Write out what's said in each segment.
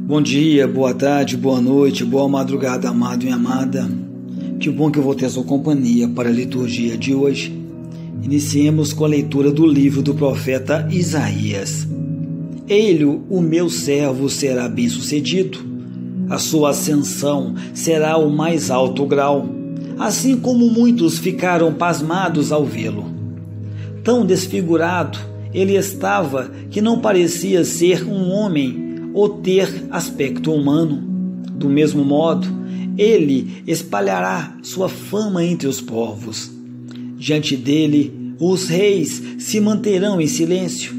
Bom dia, boa tarde, boa noite, boa madrugada, amado e amada. Que bom que eu vou ter a sua companhia para a liturgia de hoje. Iniciemos com a leitura do livro do profeta Isaías. Ele, o meu servo, será bem-sucedido. A sua ascensão será o mais alto grau, assim como muitos ficaram pasmados ao vê-lo. Tão desfigurado ele estava que não parecia ser um homem ou ter aspecto humano. Do mesmo modo, ele espalhará sua fama entre os povos. Diante dele, os reis se manterão em silêncio,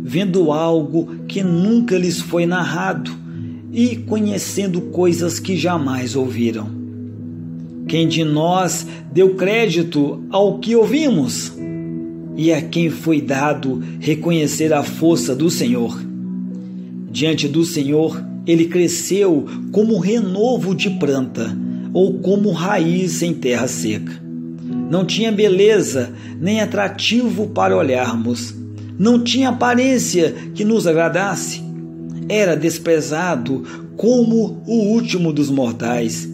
vendo algo que nunca lhes foi narrado e conhecendo coisas que jamais ouviram. Quem de nós deu crédito ao que ouvimos? E a quem foi dado reconhecer a força do Senhor? Diante do Senhor, ele cresceu como renovo de planta, ou como raiz em terra seca. Não tinha beleza, nem atrativo para olharmos. Não tinha aparência que nos agradasse. Era desprezado como o último dos mortais.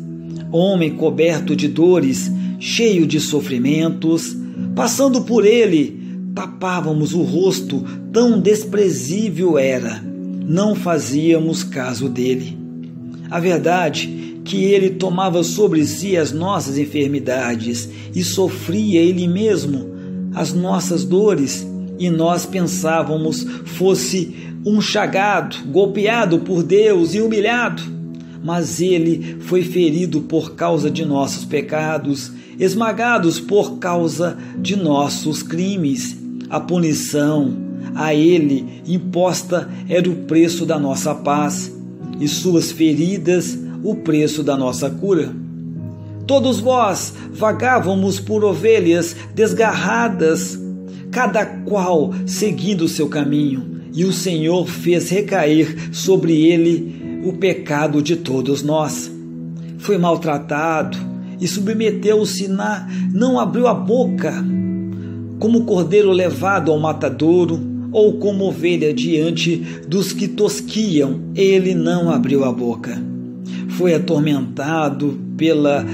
Homem coberto de dores, cheio de sofrimentos. Passando por ele, tapávamos o rosto, tão desprezível era. Não fazíamos caso dele. A verdade é que ele tomava sobre si as nossas enfermidades e sofria ele mesmo as nossas dores, e nós pensávamos fosse um chagado, golpeado por Deus e humilhado. Mas ele foi ferido por causa de nossos pecados, esmagados por causa de nossos crimes. A punição a ele imposta era o preço da nossa paz, e suas feridas o preço da nossa cura. Todos vós vagávamos por ovelhas desgarradas, cada qual seguindo o seu caminho, e o Senhor fez recair sobre ele o pecado de todos nós. Foi maltratado e submeteu-se não abriu a boca, como cordeiro levado ao matadouro, ou como ovelha diante dos que tosquiam, ele não abriu a boca. Foi atormentado pela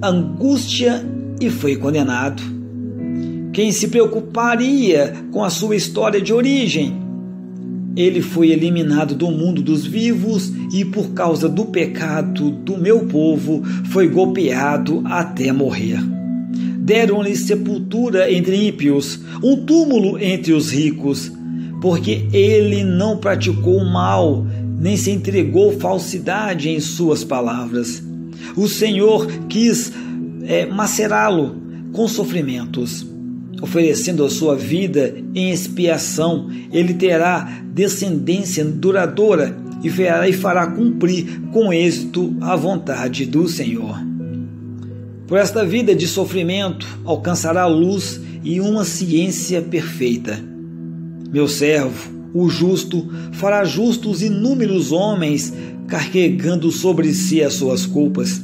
angústia e foi condenado. Quem se preocuparia com a sua história de origem? Ele foi eliminado do mundo dos vivos e, por causa do pecado do meu povo, foi golpeado até morrer. Deram-lhe sepultura entre ímpios, um túmulo entre os ricos, porque ele não praticou o mal, nem se entregou falsidade em suas palavras. O Senhor quis macerá-lo com sofrimentos, oferecendo a sua vida em expiação. Ele terá descendência duradoura e fará cumprir com êxito a vontade do Senhor. Por esta vida de sofrimento alcançará a luz e uma ciência perfeita. Meu servo, o justo, fará justos inúmeros homens, carregando sobre si as suas culpas.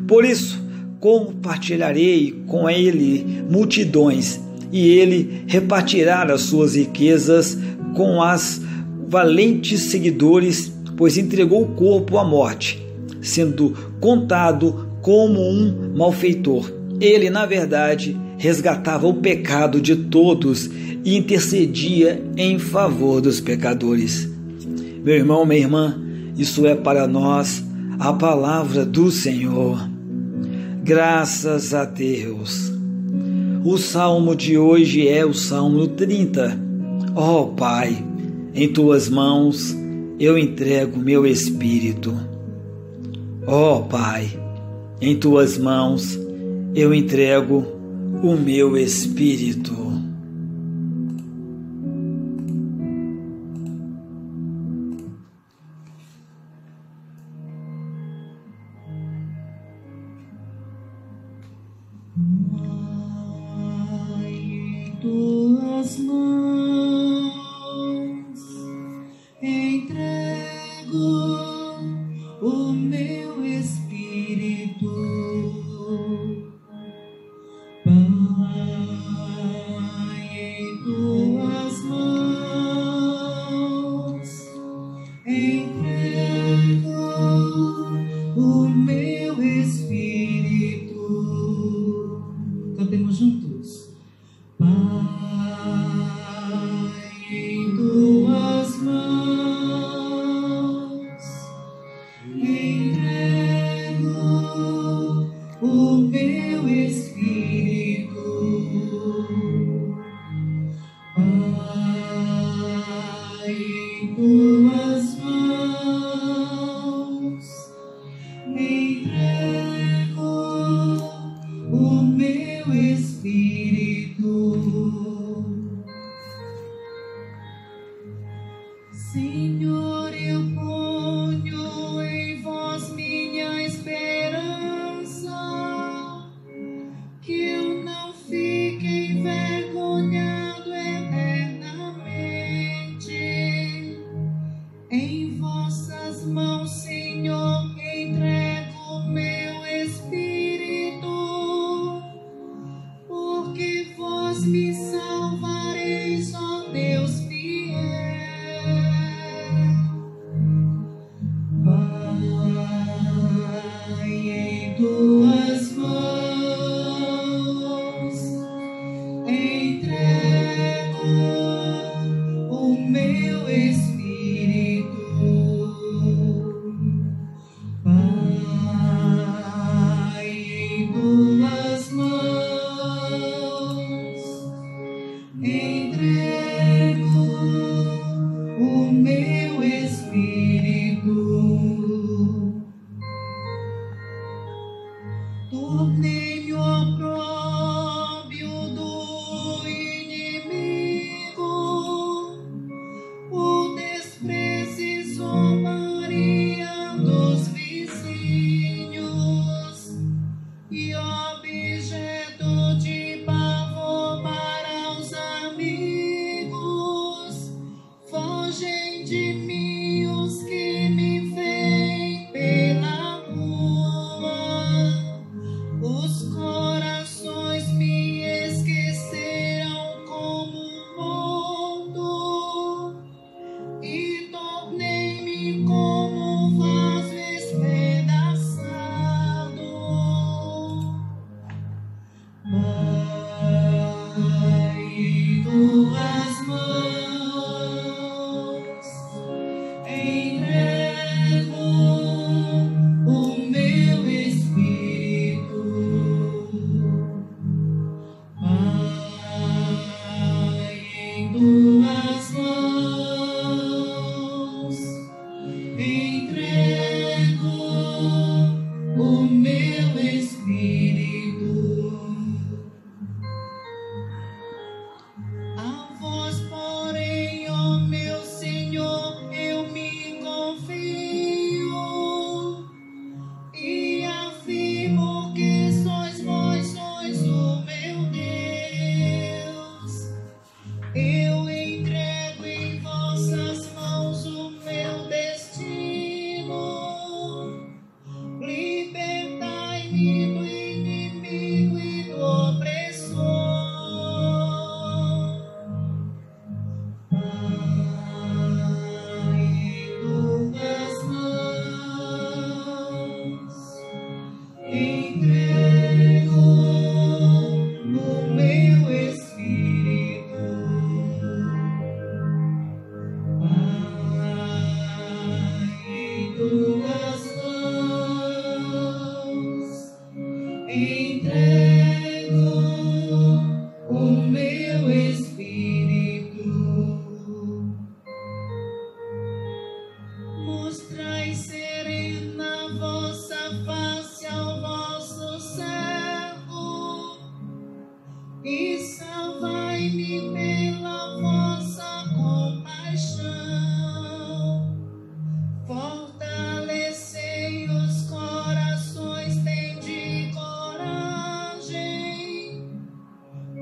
Por isso, compartilharei com ele multidões, e ele repartirá as suas riquezas com as valentes seguidores, pois entregou o corpo à morte, sendo contado como um malfeitor. Ele, na verdade, resgatava o pecado de todos e intercedia em favor dos pecadores. Meu irmão, minha irmã, isso é para nós a palavra do Senhor. Graças a Deus. O salmo de hoje é o Salmo 30. Ó Pai, em tuas mãos eu entrego meu espírito. Ó Pai, em tuas mãos eu entrego o meu espírito. Em tuas mãos entrego o meu espírito. Pai, em tuas mãos entrego o meu espírito. Senhor, eu ponho em vós minha esperança, que eu não fique envergonhado eternamente. Em vossas mãos, Senhor, entrego o meu espírito, porque vós me salvareis, ó Deus fiel. Pai, em tuas mãos entrego o meu espírito. Pai, em tuas mãos entrego o meu espírito. Tornei-me opróbio do inimigo, o desprezo e zombaria dos vizinhos, e objeto de pavor para os amigos. Fogem de mim os que me veem pela rua. Os corações me esqueceram como morto, e tornei-me como um vaso espedaçado. Pai, em tuas mãos entrego o meu espírito. Pai, em tuas mãos entrego o meu espírito. A vós, porém, ó meu Senhor, eu me confio e afirmo que sois vós, sois o meu Deus. Eu entrego em vossas mãos o meu destino. Libertai-me do inimigo e do opressor. Pai, em tuas mãos entrego o meu espírito. Pai, em tuas mãos entrego o meu espírito. Mostrai serena vossa face ao vosso servo, e salvai-me pela vossa compaixão. Fortalecei os corações, tende coragem,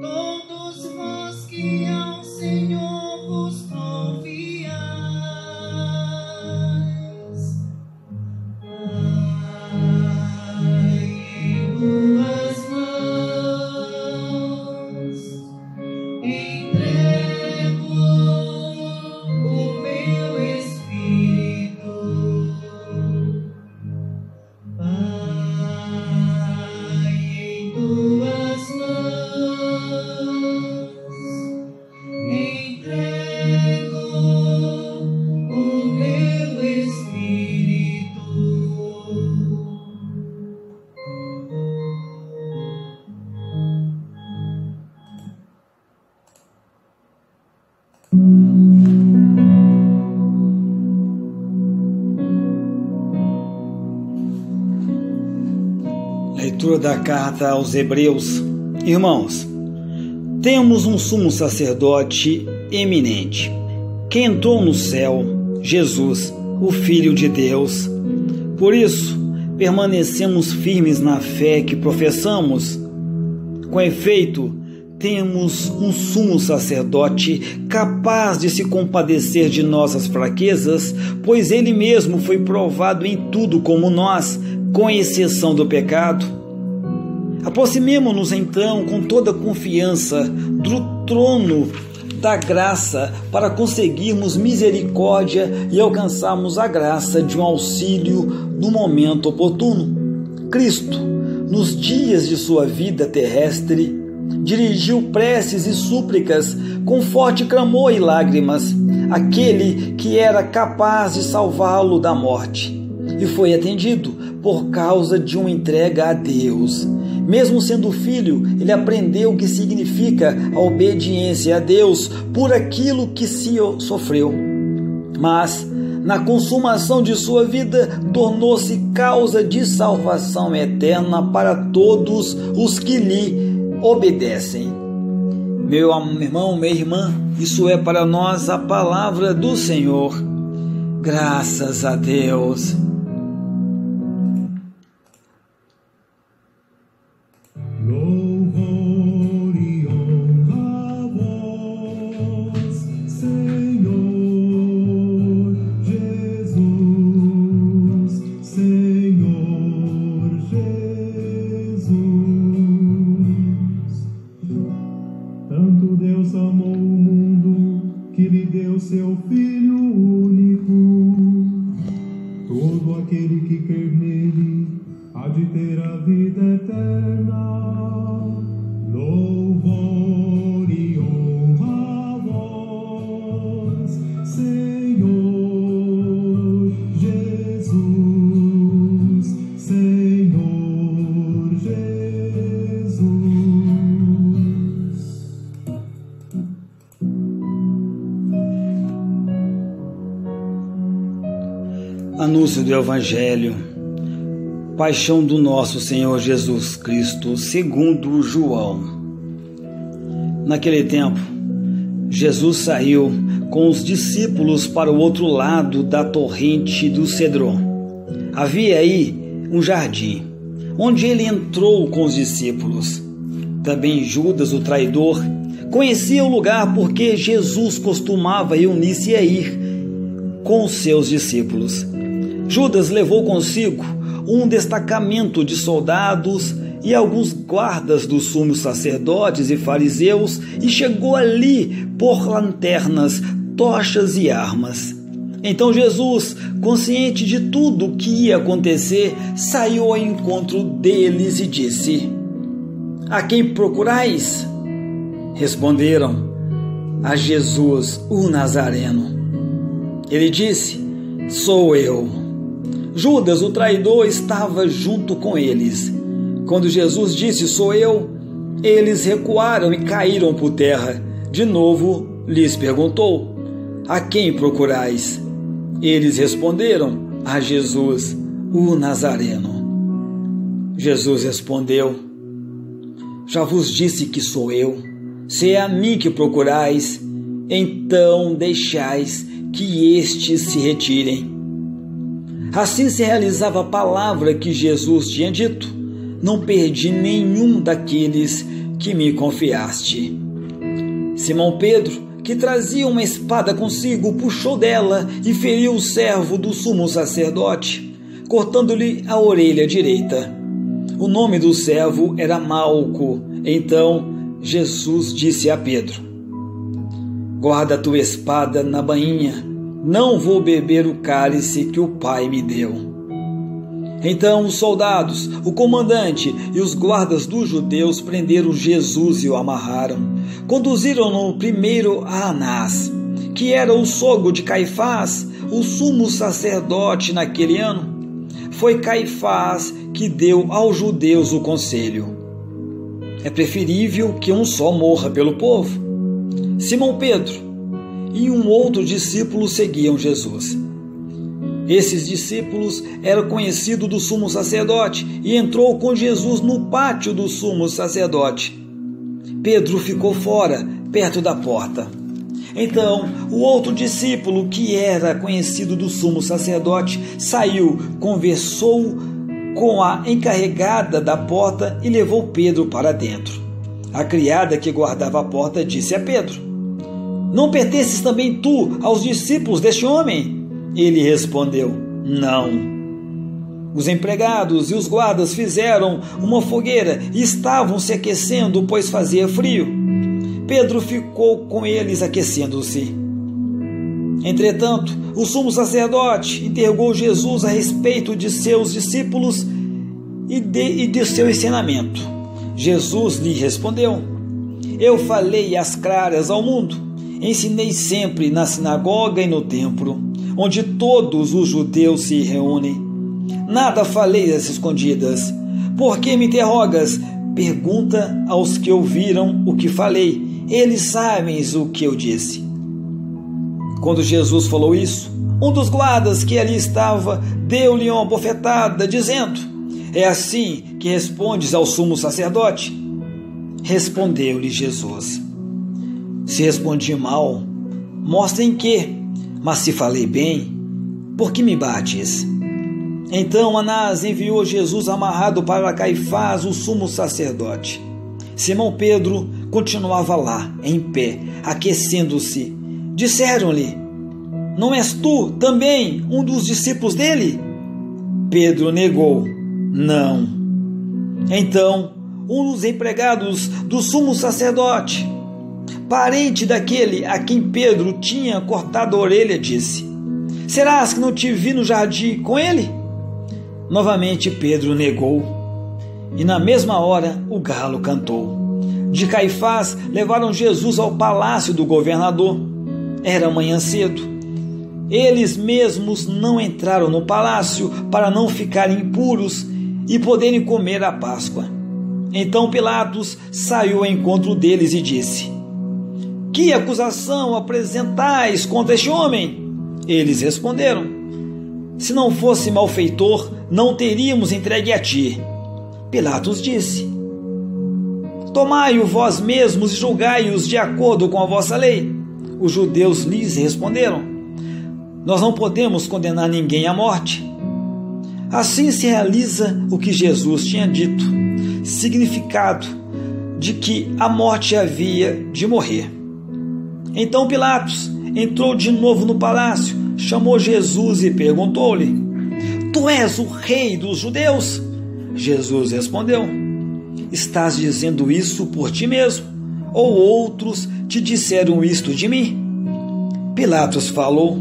todos vós que ao Senhor vos confiais. Pai, em tuas mãos entrego o meu espírito. Pai, em tuas mãos entrego o meu espírito. Leitura da carta aos Hebreus. Irmãos, temos um sumo sacerdote eminente, que entrou no céu, Jesus, o Filho de Deus. Por isso, permanecemos firmes na fé que professamos. Com efeito, temos um sumo sacerdote capaz de se compadecer de nossas fraquezas, pois ele mesmo foi provado em tudo como nós, com exceção do pecado. Aproximemo-nos então com toda confiança do trono da graça para conseguirmos misericórdia e alcançarmos a graça de um auxílio no momento oportuno. Cristo, nos dias de sua vida terrestre, dirigiu preces e súplicas com forte clamor e lágrimas àquele que era capaz de salvá-lo da morte, e foi atendido por causa de uma entrega a Deus. Mesmo sendo filho, ele aprendeu o que significa a obediência a Deus por aquilo que se sofreu. Mas, na consumação de sua vida, tornou-se causa de salvação eterna para todos os que lhe obedecem. Meu irmão, minha irmã, isso é para nós a palavra do Senhor. Graças a Deus. Louvor e honra a vós, Senhor Jesus, Senhor Jesus. Tanto Deus amou o mundo que lhe deu seu Filho único. Todo aquele que crer nele há de ter a vida eterna. Louvor e honra a vós, Senhor Jesus, Senhor Jesus. Anúncio do Evangelho. Paixão do nosso Senhor Jesus Cristo, segundo João. Naquele tempo, Jesus saiu com os discípulos para o outro lado da torrente do Cedron. Havia aí um jardim, onde ele entrou com os discípulos. Também Judas, o traidor, conhecia o lugar porque Jesus costumava reunir-se a ir com os seus discípulos. Judas levou consigo um destacamento de soldados e alguns guardas dos sumos sacerdotes e fariseus e chegou ali por lanternas, tochas e armas. Então Jesus, consciente de tudo o que ia acontecer, saiu ao encontro deles e disse: "A quem procurais?" Responderam: "A Jesus, o Nazareno." Ele disse: "Sou eu." Judas, o traidor, estava junto com eles. Quando Jesus disse: "Sou eu", eles recuaram e caíram por terra. De novo lhes perguntou: "A quem procurais?" Eles responderam: "A Jesus, o Nazareno." Jesus respondeu: "Já vos disse que sou eu. Se é a mim que procurais, então deixais que estes se retirem." Assim se realizava a palavra que Jesus tinha dito: "Não perdi nenhum daqueles que me confiaste." Simão Pedro, que trazia uma espada consigo, puxou dela e feriu o servo do sumo sacerdote, cortando-lhe a orelha direita. O nome do servo era Malco. Então Jesus disse a Pedro: "Guarda a tua espada na bainha. Não vou beber o cálice que o Pai me deu." Então os soldados, o comandante e os guardas dos judeus prenderam Jesus e o amarraram. Conduziram-no primeiro a Anás, que era o sogro de Caifás, o sumo sacerdote naquele ano. Foi Caifás que deu aos judeus o conselho: "É preferível que um só morra pelo povo." Simão Pedro e um outro discípulo seguiam Jesus. Esses discípulos eram conhecidos do sumo sacerdote e entrou com Jesus no pátio do sumo sacerdote. Pedro ficou fora, perto da porta. Então, o outro discípulo, que era conhecido do sumo sacerdote, saiu, conversou com a encarregada da porta e levou Pedro para dentro. A criada que guardava a porta disse a Pedro: Não pertences também tu aos discípulos deste homem? Ele respondeu: Não. Os empregados e os guardas fizeram uma fogueira e estavam se aquecendo, pois fazia frio. Pedro ficou com eles aquecendo-se. Entretanto, o sumo sacerdote interrogou Jesus a respeito de seus discípulos e de seu ensinamento. Jesus lhe respondeu: Eu falei às claras ao mundo, ensinei sempre na sinagoga e no templo, onde todos os judeus se reúnem. Nada falei às escondidas. Por que me interrogas? Pergunta aos que ouviram o que falei. Eles sabem o que eu disse. Quando Jesus falou isso, um dos guardas que ali estava deu-lhe uma bofetada, dizendo: É assim que respondes ao sumo sacerdote? Respondeu-lhe Jesus: Se respondi mal, mostra em quê? Mas se falei bem, por que me bates? Então Anás enviou Jesus amarrado para Caifás, o sumo sacerdote. Simão Pedro continuava lá, em pé, aquecendo-se. Disseram-lhe: Não és tu também um dos discípulos dele? Pedro negou: Não. Então, um dos empregados do sumo sacerdote, parente daquele a quem Pedro tinha cortado a orelha, disse: Serás que não te vi no jardim com ele? Novamente Pedro negou. E na mesma hora o galo cantou. De Caifás levaram Jesus ao palácio do governador. Era manhã cedo. Eles mesmos não entraram no palácio para não ficarem impuros e poderem comer a Páscoa. Então Pilatos saiu ao encontro deles e disse: Que acusação apresentais contra este homem? Eles responderam: Se não fosse malfeitor, não teríamos entregue a ti. Pilatos disse: Tomai-o vós mesmos e julgai-os de acordo com a vossa lei. Os judeus lhes responderam: Nós não podemos condenar ninguém à morte. Assim se realiza o que Jesus tinha dito, significado de que a morte havia de morrer. Então Pilatos entrou de novo no palácio, chamou Jesus e perguntou-lhe: Tu és o rei dos judeus? Jesus respondeu: Estás dizendo isso por ti mesmo, ou outros te disseram isto de mim? Pilatos falou: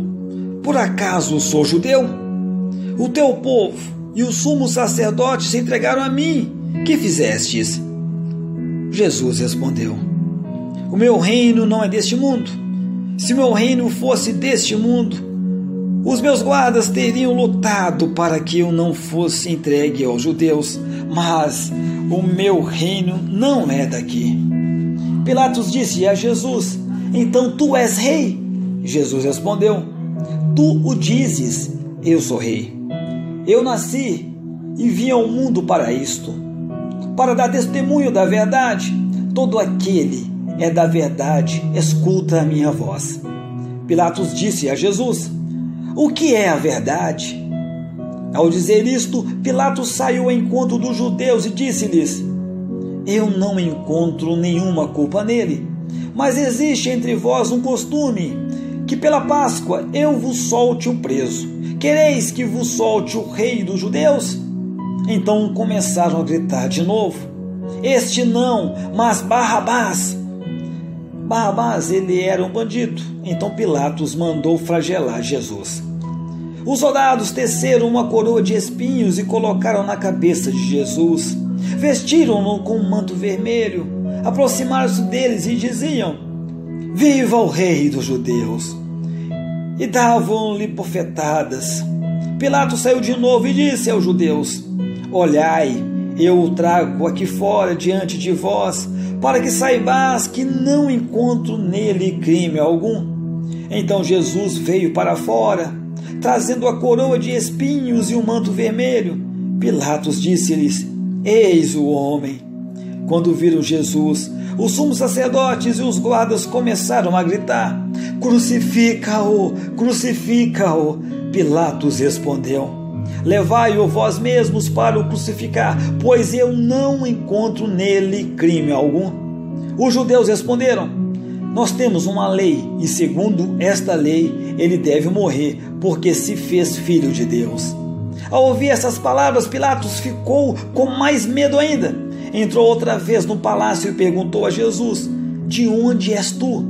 Por acaso sou judeu? O teu povo e o sumo sacerdote se entregaram a mim. Que fizestes? Jesus respondeu: O meu reino não é deste mundo. Se meu reino fosse deste mundo, os meus guardas teriam lutado para que eu não fosse entregue aos judeus, mas o meu reino não é daqui. Pilatos disse a Jesus: Então tu és rei? Jesus respondeu: Tu o dizes, eu sou rei. Eu nasci e vim ao mundo para isto, para dar testemunho da verdade. Todo aquele é da verdade, escuta a minha voz. Pilatos disse a Jesus: O que é a verdade? Ao dizer isto, Pilatos saiu ao encontro dos judeus e disse-lhes: Eu não encontro nenhuma culpa nele, mas existe entre vós um costume, que pela Páscoa eu vos solte um preso. Quereis que vos solte o rei dos judeus? Então começaram a gritar de novo: Este não, mas Barrabás. Barrabás, ele era um bandido. Então Pilatos mandou flagelar Jesus. Os soldados teceram uma coroa de espinhos e colocaram na cabeça de Jesus. Vestiram-no com um manto vermelho. Aproximaram-se deles e diziam: Viva o rei dos judeus! E davam-lhe bofetadas. Pilatos saiu de novo e disse aos judeus: Olhai, eu o trago aqui fora diante de vós, para que saibais que não encontro nele crime algum. Então Jesus veio para fora, trazendo a coroa de espinhos e o manto vermelho. Pilatos disse-lhes: Eis o homem. Quando viram Jesus, os sumos sacerdotes e os guardas começaram a gritar: Crucifica-o! Crucifica-o! Pilatos respondeu: Levai-o vós mesmos para o crucificar, pois eu não encontro nele crime algum. Os judeus responderam: Nós temos uma lei, e segundo esta lei ele deve morrer, porque se fez filho de Deus. Ao ouvir essas palavras, Pilatos ficou com mais medo ainda. Entrou outra vez no palácio e perguntou a Jesus: De onde és tu?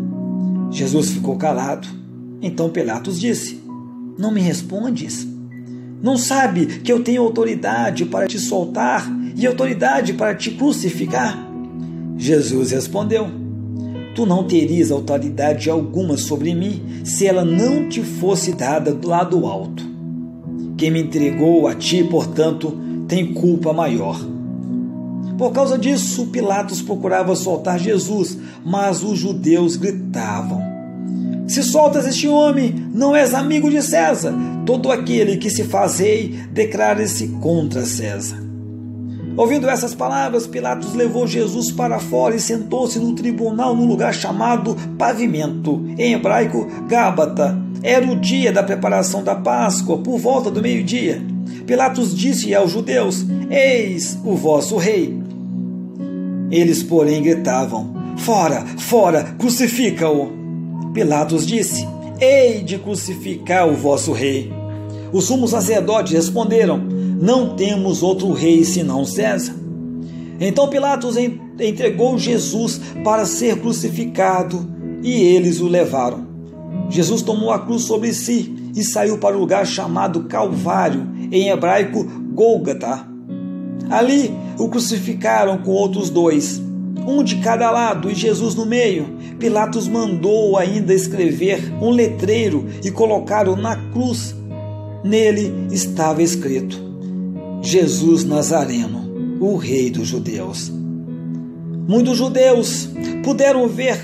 Jesus ficou calado. Então Pilatos disse: Não me respondes? Não sabe que eu tenho autoridade para te soltar e autoridade para te crucificar? Jesus respondeu: Tu não terias autoridade alguma sobre mim se ela não te fosse dada lá do alto. Quem me entregou a ti, portanto, tem culpa maior. Por causa disso, Pilatos procurava soltar Jesus, mas os judeus gritavam: Se soltas este homem, não és amigo de César. Todo aquele que se faz rei declara-se contra César. Ouvindo essas palavras, Pilatos levou Jesus para fora e sentou-se no tribunal num lugar chamado Pavimento, em hebraico Gábata. Era o dia da preparação da Páscoa, por volta do meio-dia. Pilatos disse aos judeus: Eis o vosso rei. Eles, porém, gritavam: Fora, fora, crucifica-o. Pilatos disse: Hei de crucificar o vosso rei. Os sumos sacerdotes responderam: Não temos outro rei senão César. Então Pilatos entregou Jesus para ser crucificado e eles o levaram. Jesus tomou a cruz sobre si e saiu para o lugar chamado Calvário, em hebraico Gólgota. Ali o crucificaram com outros dois, um de cada lado e Jesus no meio. Pilatos mandou ainda escrever um letreiro e colocaram na cruz. Nele estava escrito: Jesus Nazareno, o rei dos judeus. Muitos judeus puderam ver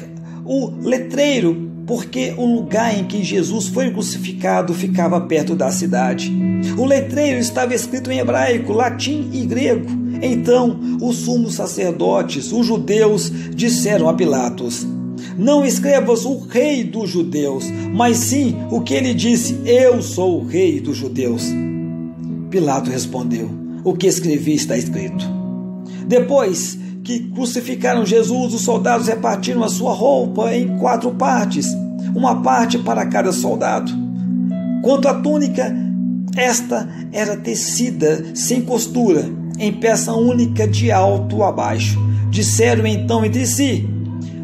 o letreiro porque o lugar em que Jesus foi crucificado ficava perto da cidade. O letreiro estava escrito em hebraico, latim e grego. Então os sumos sacerdotes, os judeus, disseram a Pilatos: Não escrevas o rei dos judeus, mas sim o que ele disse: Eu sou o rei dos judeus. Pilatos respondeu: O que escrevi está escrito. Depois que crucificaram Jesus, os soldados repartiram a sua roupa em 4 partes, uma parte para cada soldado. Quanto à túnica, esta era tecida sem costura, em peça única de alto a baixo. Disseram então entre si: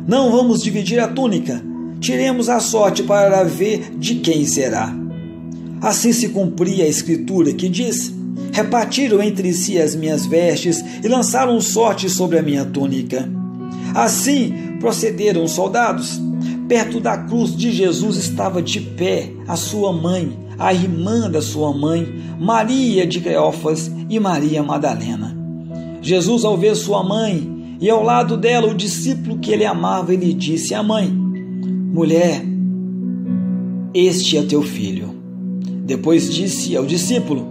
Não vamos dividir a túnica, tiremos a sorte para ver de quem será. Assim se cumpria a escritura que diz: Repartiram entre si as minhas vestes e lançaram sorte sobre a minha túnica. Assim procederam os soldados. Perto da cruz de Jesus estava de pé a sua mãe, a irmã da sua mãe, Maria de Cleófas e Maria Madalena. Jesus, ao ver sua mãe e ao lado dela o discípulo que ele amava, ele disse à mãe: Mulher, este é teu filho. Depois disse ao discípulo: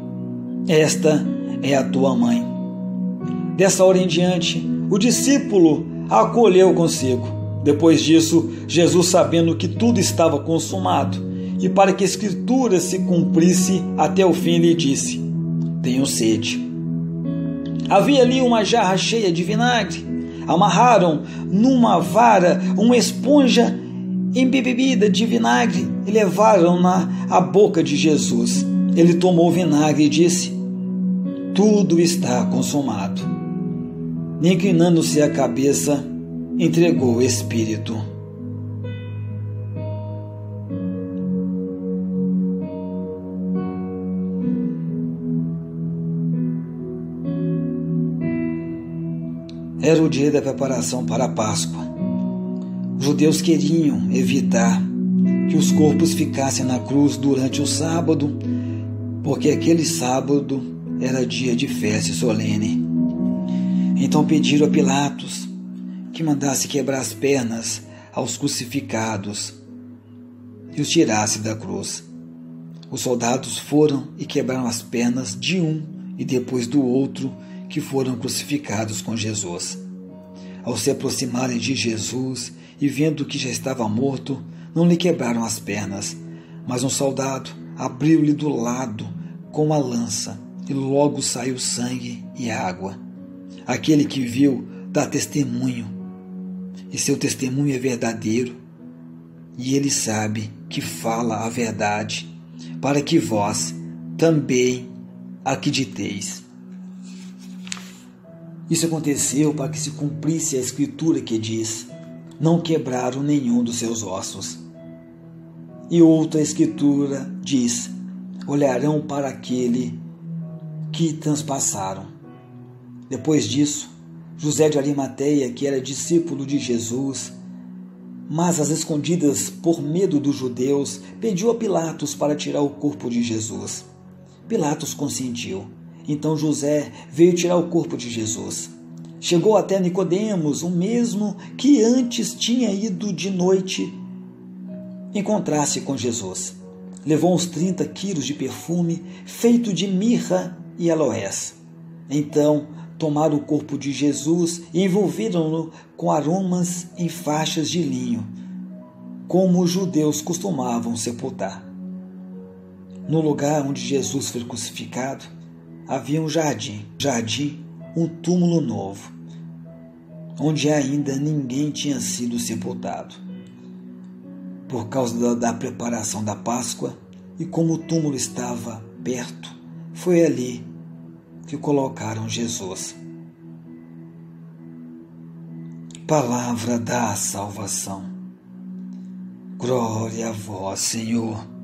Esta é a tua mãe. Dessa hora em diante, o discípulo a acolheu consigo. Depois disso, Jesus, sabendo que tudo estava consumado, e para que a escritura se cumprisse até o fim, lhe disse: Tenho sede. Havia ali uma jarra cheia de vinagre. Amarraram numa vara uma esponja embebida de vinagre e levaram-na à boca de Jesus. Ele tomou o vinagre e disse: Tudo está consumado. E inclinando-se a cabeça, entregou o Espírito. Era o dia da preparação para a Páscoa. Os judeus queriam evitar que os corpos ficassem na cruz durante o sábado, porque aquele sábado era dia de festa solene. Então pediram a Pilatos que mandasse quebrar as pernas aos crucificados e os tirasse da cruz. Os soldados foram e quebraram as pernas de um e depois do outro que foram crucificados com Jesus. Ao se aproximarem de Jesus e vendo que já estava morto, não lhe quebraram as pernas, mas um soldado abriu-lhe do lado com uma lança e logo saiu sangue e água. Aquele que viu dá testemunho, e seu testemunho é verdadeiro, e ele sabe que fala a verdade, para que vós também acrediteis. Isso aconteceu para que se cumprisse a escritura que diz: não quebraram nenhum dos seus ossos. E outra escritura diz: olharão para aquele que transpassaram. Depois disso, José de Arimateia, que era discípulo de Jesus, mas às escondidas por medo dos judeus, pediu a Pilatos para tirar o corpo de Jesus. Pilatos consentiu. Então José veio tirar o corpo de Jesus. Chegou até Nicodemos, o mesmo que antes tinha ido de noite encontrar-se com Jesus. Levou uns 30 quilos de perfume feito de mirra e aloés. Então tomaram o corpo de Jesus e envolveram-no com aromas em faixas de linho, como os judeus costumavam sepultar. No lugar onde Jesus foi crucificado, havia um jardim, um túmulo novo, onde ainda ninguém tinha sido sepultado. Por causa da preparação da Páscoa, e como o túmulo estava perto, foi ali que colocaram Jesus. Palavra da salvação. Glória a vós, Senhor.